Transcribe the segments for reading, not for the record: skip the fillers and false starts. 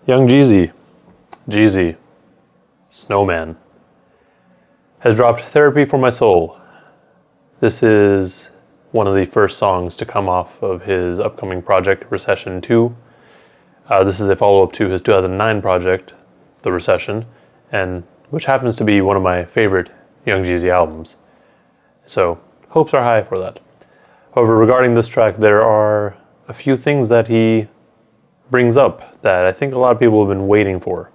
Young Jeezy, Snowman, has dropped Therapy for My Soul. This is one of the first songs to come off of his upcoming project, Recession 2. This is a follow-up to his 2009 project, The Recession, and which happens to be one of my favorite Young Jeezy albums. So, hopes are high for that. However, regarding this track, there are a few things that he brings up that I think a lot of people have been waiting for.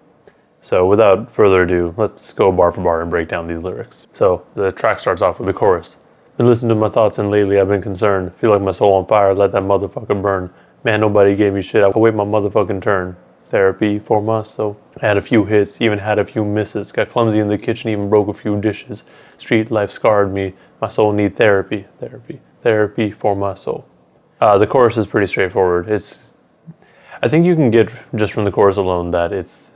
So without further ado, let's go bar for bar and break down these lyrics. So the track starts off with the chorus. Been listening to my thoughts and lately I've been concerned. Feel like my soul on fire, let that motherfucker burn. Man, nobody gave me shit, I'll wait my motherfucking turn. Therapy for my soul. I had a few hits, even had a few misses. Got clumsy in the kitchen, even broke a few dishes. Street life scarred me. My soul need therapy, therapy for my soul. The chorus is pretty straightforward. I think you can get just from the chorus alone that it's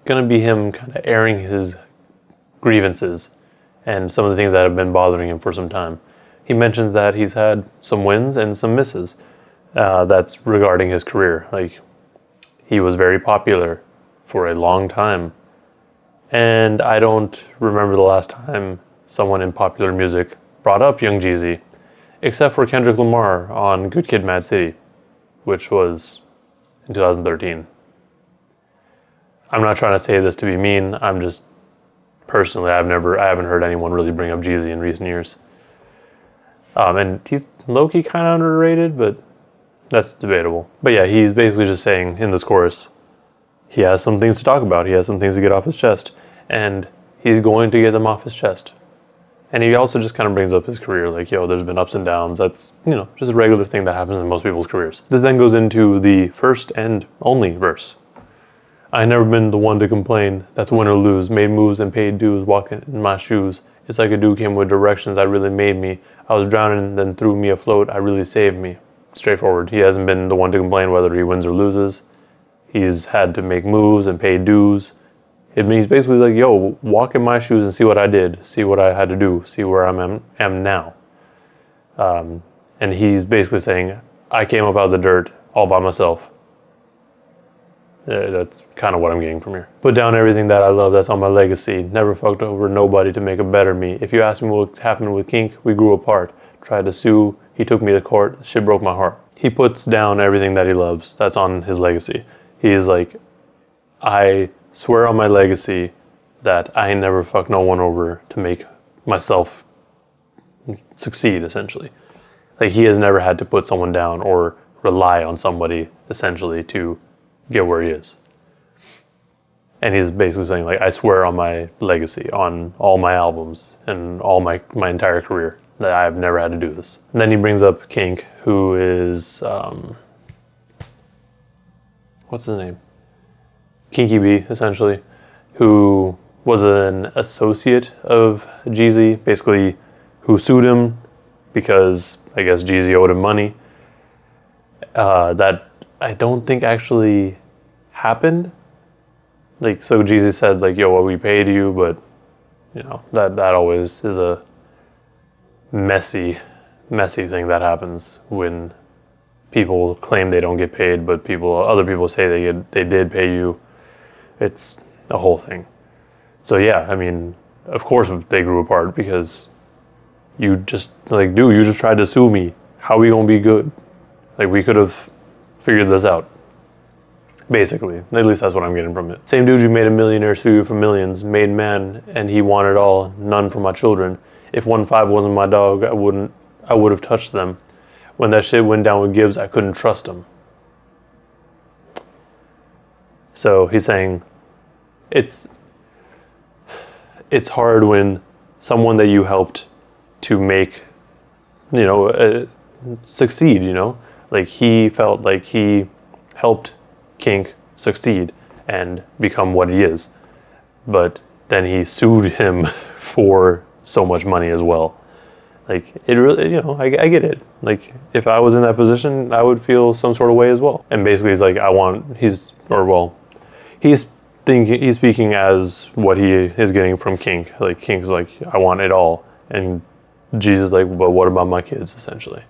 gonna be him kind of airing his grievances and some of the things that have been bothering him for some time. He mentions that he's had some wins and some misses. That's regarding his career. Like, he was very popular for a long time. And I don't remember the last time someone in popular music brought up Young Jeezy, except for Kendrick Lamar on Good Kid, Mad City, which was in 2013. I'm not trying to say this to be mean. I'm just, personally, I haven't heard anyone really bring up Jeezy in recent years. And he's low-key kind of underrated, but that's debatable. But yeah, he's basically just saying in this chorus, he has some things to talk about. He has some things to get off his chest. And he's going to get them off his chest. And he also just kind of brings up his career, like, yo, there's been ups and downs. That's, just a regular thing that happens in most people's careers. This then goes into the first and only verse. I ain't never been the one to complain. That's win or lose. Made moves and paid dues, walking in my shoes. It's like a dude came with directions that really made me. I was drowning, then threw me afloat. I really saved me. Straightforward. He hasn't been the one to complain whether he wins or loses. He's had to make moves and pay dues. It means basically like, yo, walk in my shoes and see what I did, see what I had to do, see where I am now. And he's basically saying, I came up out of the dirt all by myself. That's kind of what I'm getting from here. Put down everything that I love, that's on my legacy. Never fucked over nobody to make a better me. If you ask me what happened with Kink, we grew apart. Tried to sue, he took me to court, shit broke my heart. He puts down everything that he loves, that's on his legacy. He's like, I swear on my legacy that I ain't never fucked no one over to make myself succeed, essentially. Like, he has never had to put someone down or rely on somebody, essentially, to get where he is. And he's basically saying, like, I swear on my legacy, on all my albums and all my entire career, that I've never had to do this. And then he brings up Kink, who is, what's his name? Kinky B, essentially, who was an associate of Jeezy, basically, who sued him because, I guess, Jeezy owed him money. That I don't think actually happened. Like, so Jeezy said, like, yo, well, we paid you, but, that always is a messy thing that happens when people claim they don't get paid, but other people say they did pay you. It's a whole thing. So yeah, I mean, of course they grew apart because you just, like, dude, you just tried to sue me. How are we gonna be good? Like, we could have figured this out. Basically, at least that's what I'm getting from it. Same dude you made a millionaire sue you for millions, made man, and he wanted all, none for my children. If 1-5 wasn't my dog, I would have touched them. When that shit went down with Gibbs, I couldn't trust him. So he's saying, it's hard when someone that you helped to make, succeed, Like, he felt like he helped Kink succeed and become what he is. But then he sued him for so much money as well. Like, it really, I get it. Like, if I was in that position, I would feel some sort of way as well. And basically he's like, he's speaking as what he is getting from Kink. Like, Kink's like, I want it all. And Jesus is like, but what about my kids, essentially?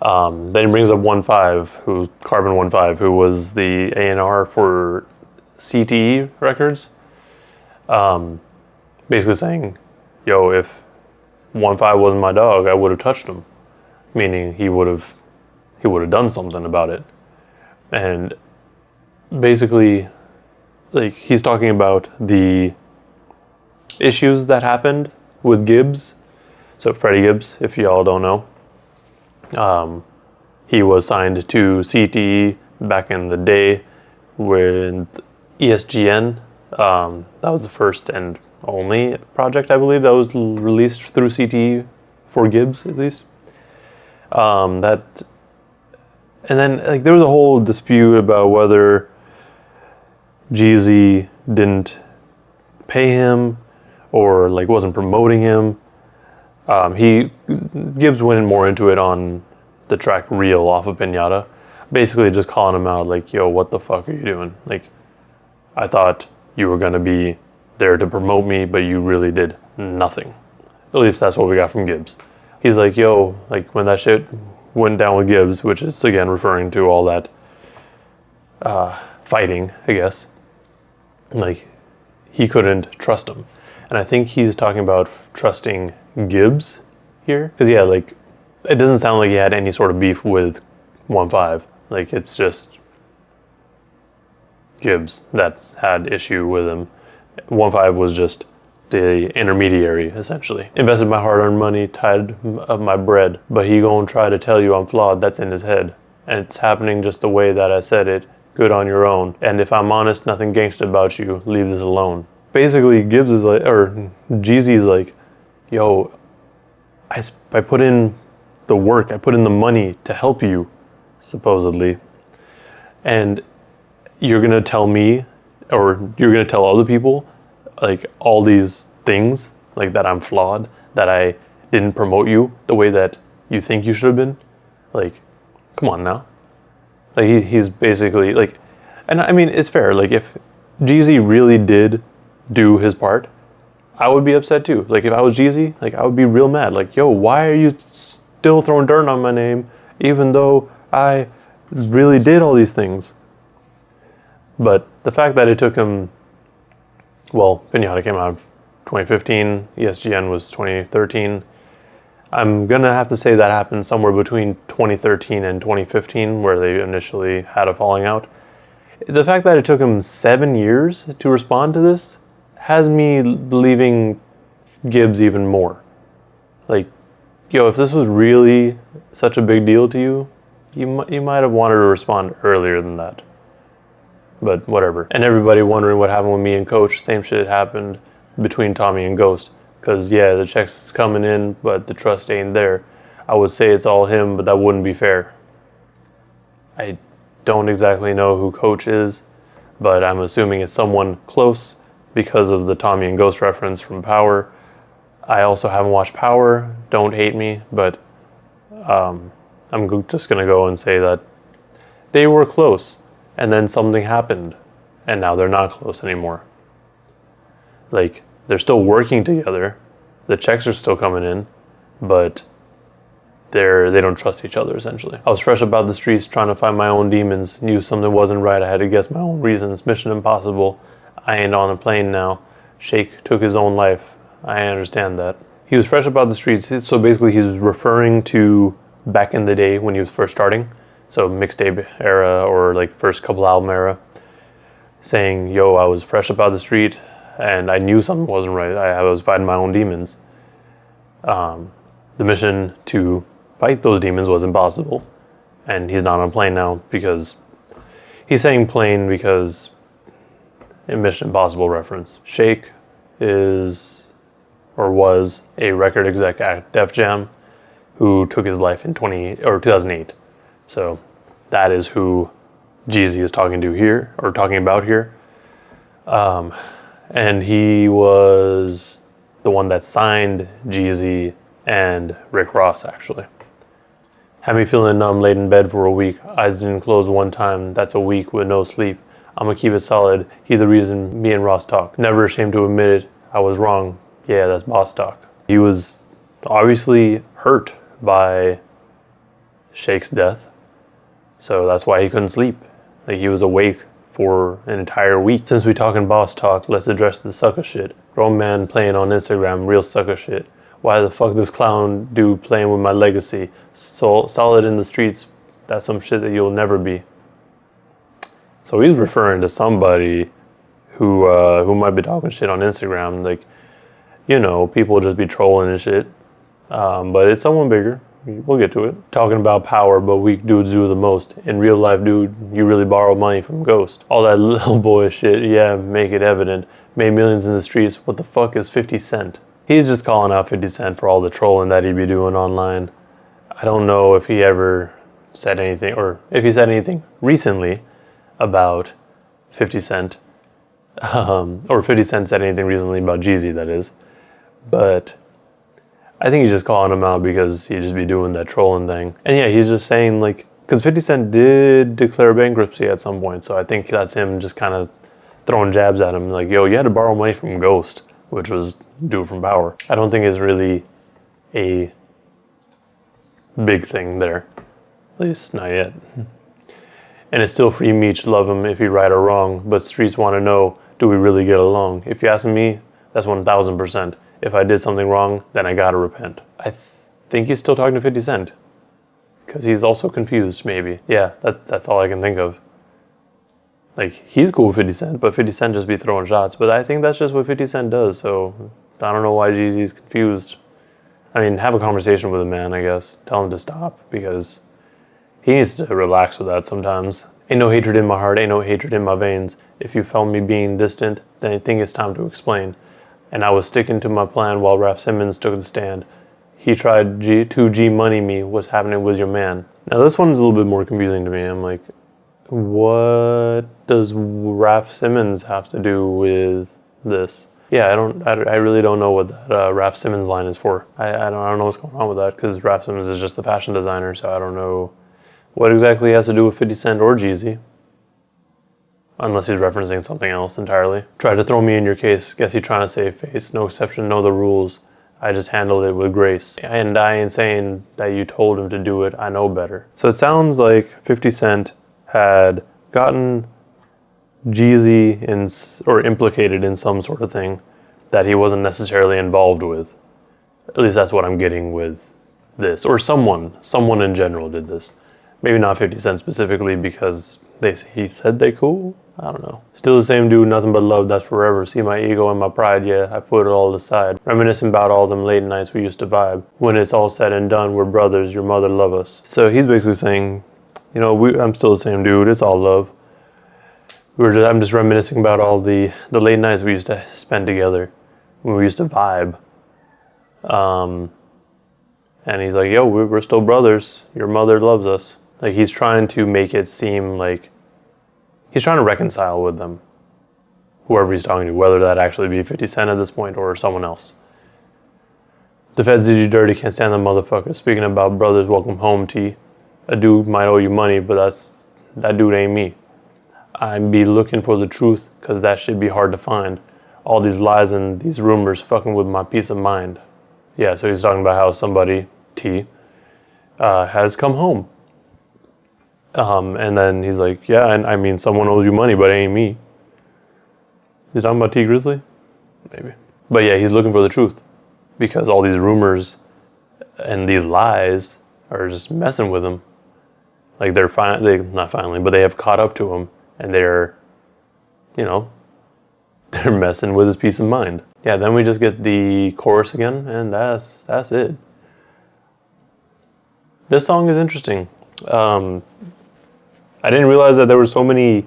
Then he brings up 1-5, Carbon 1-5, who was the A&R for CTE Records. Basically saying, yo, if 1-5 wasn't my dog, I would have touched him. Meaning he would have done something about it. And basically, like, he's talking about the issues that happened with Gibbs. So Freddie Gibbs, if y'all don't know. He was signed to CTE back in the day with ESGN. That was the first and only project, I believe, that was released through CTE for Gibbs, at least. And then, like, there was a whole dispute about whether Jeezy didn't pay him or, like, wasn't promoting him. Gibbs went more into it on the track Real off of Pinata, basically just calling him out, like, yo, what the fuck are you doing? Like, I thought you were gonna be there to promote me, but you really did nothing. At least that's what we got from Gibbs. He's like, yo, like, when that shit went down with Gibbs, which is again referring to all that fighting, I guess, like, he couldn't trust him. And I think he's talking about trusting Gibbs here, because yeah, like, it doesn't sound like he had any sort of beef with 1-5. Like, it's just Gibbs that's had issue with him. 1-5 was just the intermediary, essentially. Invested my hard-earned money, tied up my bread, but he gonna try to tell you I'm flawed. That's in his head, and it's happening just the way that I said it. Good on your own. And if I'm honest, nothing gangsta about you. Leave this alone. Basically, Gibbs is like, or Jeezy's like, yo, I put in the work, I put in the money to help you, supposedly, and you're gonna tell me, or you're gonna tell other people, like, all these things, like, that I'm flawed, that I didn't promote you the way that you think you should have been. Like, come on now. Like, he's basically like, and I mean, it's fair. Like, if Jeezy really did do his part, I would be upset too. Like, if I was Jeezy, like, I would be real mad. Like, yo, why are you still throwing dirt on my name, even though I really did all these things? But the fact that it took him, well, Pinata came out in 2015, ESGN was 2013. I'm gonna have to say that happened somewhere between 2013 and 2015, where they initially had a falling out. The fact that it took him 7 years to respond to this has me believing Gibbs even more. Like, yo, if this was really such a big deal to you, you might have wanted to respond earlier than that. But whatever. And everybody wondering what happened with me and Coach, same shit happened between Tommy and Ghost. Because, yeah, the checks coming in, but the trust ain't there. I would say it's all him, but that wouldn't be fair. I don't exactly know who Coach is, but I'm assuming it's someone close because of the Tommy and Ghost reference from Power. I also haven't watched Power. Don't hate me, but I'm just going to go and say that they were close, and then something happened, and now they're not close anymore. Like, they're still working together. The checks are still coming in, but they don't trust each other, essentially. I was fresh about the streets trying to find my own demons. Knew something wasn't right. I had to guess my own reasons. Mission impossible. I ain't on a plane now. Shake took his own life. I understand that. He was fresh about the streets. So basically he's referring to back in the day when he was first starting. So mixtape era, or like first couple album era. Saying, yo, I was fresh about the street, and I knew something wasn't right. I was fighting my own demons. The mission to fight those demons was impossible. And he's not on a plane now because he's saying plane because a Mission Impossible reference. Shake is, or was, a record exec at Def Jam who took his life in 2008. So that is who Jeezy is talking to here, or talking about here. And he was the one that signed Jeezy and Rick Ross, actually. Had me feeling numb, laid in bed for a week. Eyes didn't close one time. That's a week with no sleep. I'ma keep it solid. He the reason me and Ross talk. Never ashamed to admit it. I was wrong. Yeah, that's boss talk. He was obviously hurt by Shake's death. So that's why he couldn't sleep. Like, he was awake for an entire week. Since we talking boss talk, let's address the sucker shit. Grown man playing on Instagram, real sucker shit. Why the fuck this clown dude playing with my legacy? Solid in the streets, that's some shit that you'll never be. So he's referring to somebody who might be talking shit on Instagram. Like, you know, people just be trolling and shit. But it's someone bigger. We'll get to it. Talking about power, but weak dudes do the most. In real life, dude, you really borrow money from Ghost. All that little boy shit, yeah, make it evident. Made millions in the streets. What the fuck is 50 Cent? He's just calling out 50 Cent for all the trolling that he'd be doing online. I don't know if he ever said anything, or if he said anything recently about 50 Cent. Or 50 Cent said anything recently about Jeezy, that is. But I think he's just calling him out because he'd just be doing that trolling thing. And yeah, he's just saying, like, because 50 Cent did declare bankruptcy at some point, so I think that's him just kind of throwing jabs at him, like, yo, you had to borrow money from Ghost, which was dude from Power. I don't think it's really a big thing there, at least not yet. And it's still free Meech, love him if he right or wrong, but streets want to know, do we really get along? If you ask me, that's 1000%. If I did something wrong, then I gotta repent. I think he's still talking to 50 Cent. Because he's also confused, maybe. Yeah, that's all I can think of. Like, he's cool with 50 Cent, but 50 Cent just be throwing shots. But I think that's just what 50 Cent does, so I don't know why Jeezy's confused. I mean, have a conversation with the man, I guess. Tell him to stop, because he needs to relax with that sometimes. Ain't no hatred in my heart, ain't no hatred in my veins. If you felt me being distant, then I think it's time to explain. And I was sticking to my plan while Raph Simmons took the stand. He tried to G-money me. What's happening with your man? Now this one's a little bit more confusing to me. I'm like, what does Raph Simmons have to do with this? Yeah, I really don't know what that Raph Simmons line is for. I don't know what's going on with that, because Raph Simmons is just the fashion designer, so I don't know what exactly he has to do with 50 Cent or Jeezy. Unless he's referencing something else entirely. Tried to throw me in your case. Guess he's trying to save face. No exception, know the rules. I just handled it with grace. And I ain't saying that you told him to do it. I know better. So it sounds like 50 Cent had gotten Jeezy or implicated in some sort of thing that he wasn't necessarily involved with. At least that's what I'm getting with this. Or someone in general did this. Maybe not 50 Cent specifically, because he said they cool? I don't know. Still the same dude, nothing but love, that's forever. See my ego and my pride, yeah, I put it all aside. Reminiscing about all them late nights we used to vibe. When it's all said and done, we're brothers, your mother love us. So he's basically saying, you know, I'm still the same dude, it's all love. I'm just reminiscing about all the late nights we used to spend together, when we used to vibe. And he's like, yo, we're still brothers, your mother loves us. Like, he's trying to make it seem like he's trying to reconcile with them, whoever he's talking to, whether that actually be 50 Cent at this point or someone else. The feds did you dirty, can't stand the motherfucker. Speaking about brothers, welcome home, T. A dude might owe you money, but that dude ain't me. I be looking for the truth, because that shit be hard to find. All these lies and these rumors fucking with my peace of mind. Yeah, so he's talking about how somebody, T, has come home. And then he's like, yeah, and I mean, someone owes you money, but it ain't me. He's talking about T Grizzly? Maybe. But yeah, he's looking for the truth, because all these rumors and these lies are just messing with him. Like, not finally, but they have caught up to him, and they're messing with his peace of mind. Yeah, then we just get the chorus again, and that's it. This song is interesting. I didn't realize that there were so many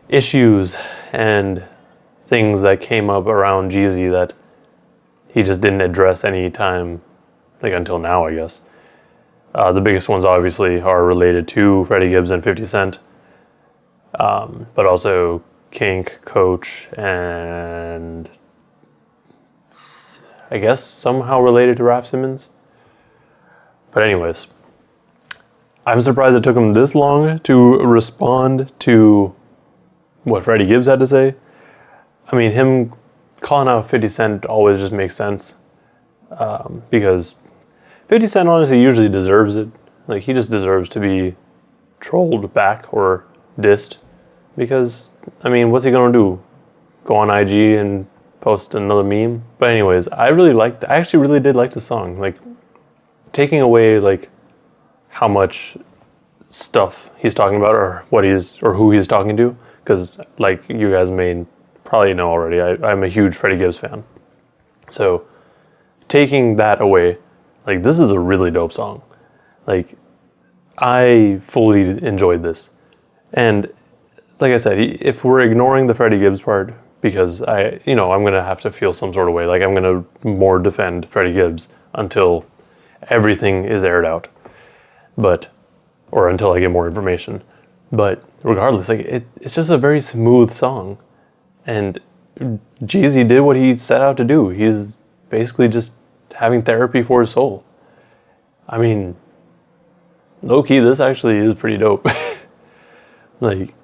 issues and things that came up around Jeezy that he just didn't address any time, like until now, I guess. The biggest ones obviously are related to Freddie Gibbs and 50 Cent, but also Kink, Coach, and I guess somehow related to Raph Simmons. But anyways, I'm surprised it took him this long to respond to what Freddie Gibbs had to say. I mean, him calling out 50 Cent always just makes sense, because 50 Cent honestly usually deserves it. Like, he just deserves to be trolled back or dissed. Because, I mean, what's he gonna do? Go on IG and post another meme? But anyways, I actually really did like the song. Like, taking away, like, how much stuff he's talking about or who he's talking to. Because, like, you guys may probably know already, I'm a huge Freddie Gibbs fan. So, taking that away, like, this is a really dope song. Like, I fully enjoyed this. And like I said, if we're ignoring the Freddie Gibbs part, because I'm going to have to feel some sort of way. Like, I'm going to more defend Freddie Gibbs until everything is aired out. Or until I get more information. But regardless, like, it's just a very smooth song. And Jeezy did what he set out to do. He's basically just having therapy for his soul. I mean, low-key, this actually is pretty dope. Like,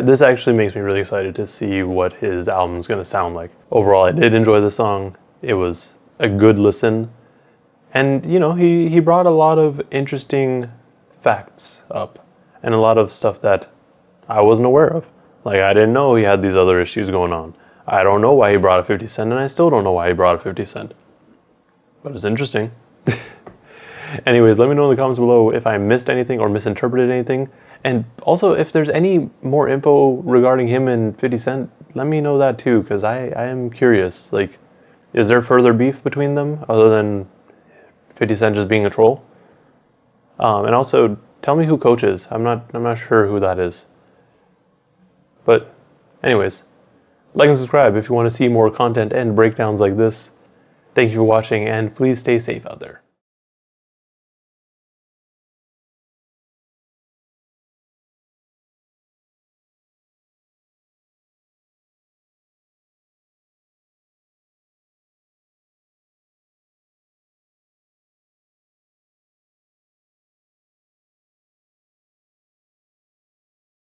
this actually makes me really excited to see what his album's going to sound like. Overall, I did enjoy the song. It was a good listen. And, he brought a lot of interesting facts up. And a lot of stuff that I wasn't aware of. Like, I didn't know he had these other issues going on. I don't know why he brought a 50 Cent, and I still don't know why he brought a 50 Cent. But it's interesting. Anyways, let me know in the comments below if I missed anything or misinterpreted anything. And also, if there's any more info regarding him and 50 Cent, let me know that too, because I am curious. Like, is there further beef between them other than 50 Cent just being a troll? And also, tell me who Coach is. I'm not sure who that is. But anyways, like and subscribe if you want to see more content and breakdowns like this. Thank you for watching, and please stay safe out there.